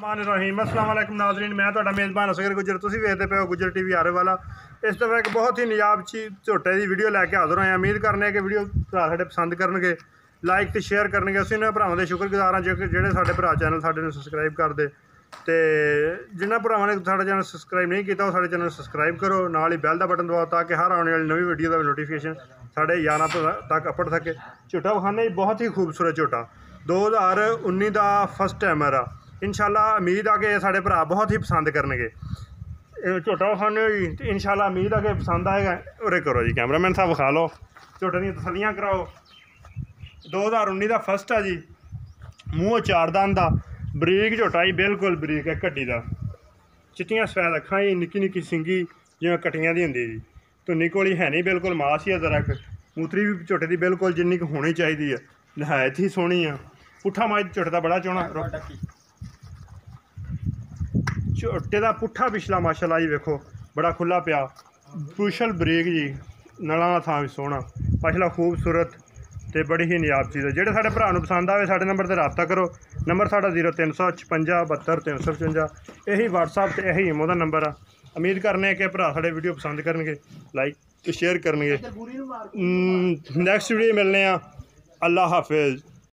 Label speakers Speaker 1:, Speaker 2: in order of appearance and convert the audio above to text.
Speaker 1: रहीम अस्सलाम वालेकुम नाज़रीन, मैं तुहाडा मेज़बान असगर गुजर। तुसीं वेखदे पे हो गुजर टीवी आरे वाला। इस दफ़ा एक बहुत ही नियाब झोटे की वीडियो लैके हाज़र होए। उम्मीद करने कि वीडियो भरा साडे पसंद करनगे, लाइक तो शेयर करनगे। असीं उन्हां भरावां दे शुक्रगुजार हां जिहड़े साडे भरा चैनल साडे नूं सबसक्राइब करदे, ते जिन्हां भरावां ने साडा चैनल सबसक्राइब नहीं किया साडे चैनल सबसक्राइब करो, नाल ही बैल का बटन दबाओ ताकि हर आने वाली नवी वीडियो का नोटिफिकेशन साडे यारां तक अपड़ सके। झोटा विखाने बहुत ही खूबसूरत झोटा 2019 का फर्स्ट टाइमर आ। इंशाल्लाह उम्मीद आ कि साडे भरा बहुत ही पसंद करनगे झोटा विखाने जी। तो इंशाल्लाह उम्मीद आ कि पसंद आएगा। उरे करो जी, कैमरामैन साहब विखा लो, झोटे दी तसल्लियां कराओ। 2019 का फर्स्ट आ जी, मूँह चार दंद दा बरीक झोटा जी, बिल्कुल बरीक है कड्डी का। चिट्टियां सफैद अक्खां जी, निक्की निक्की सिंगी जिवें कट्टियां दी हुंदी जी। धुन्नी कोली है नहीं, बिल्कुल मास ही है जरा। मूतरी भी झोटे की बिल्कुल जिन्नी क होनी चाहिए है, नहायत ही सोहनी आ। पुट्ठा माई झोटे का बड़ा चोना, झोटे का पुट्ठा पिछला माशाल्लाह जी वेखो बड़ा खुला पिया, बुशल बरीक जी, नला का थां भी सोहना, पछला खूबसूरत ते बड़ी ही नियाब चीज़ है। जेह्ड़े साडे भरा नूं पसंद आवे साडे नंबर ते रब्ता करो। नंबर साडा 0356 72 355, यही व्हाट्सअप ते यही इमो दा नंबर आ। उम्मीद करने कि भरा साडे वीडियो पसंद करनगे, लाइक ते शेयर करनगे। नैक्सट वीडियो मिलने आ। अल्लाह हाफिज़।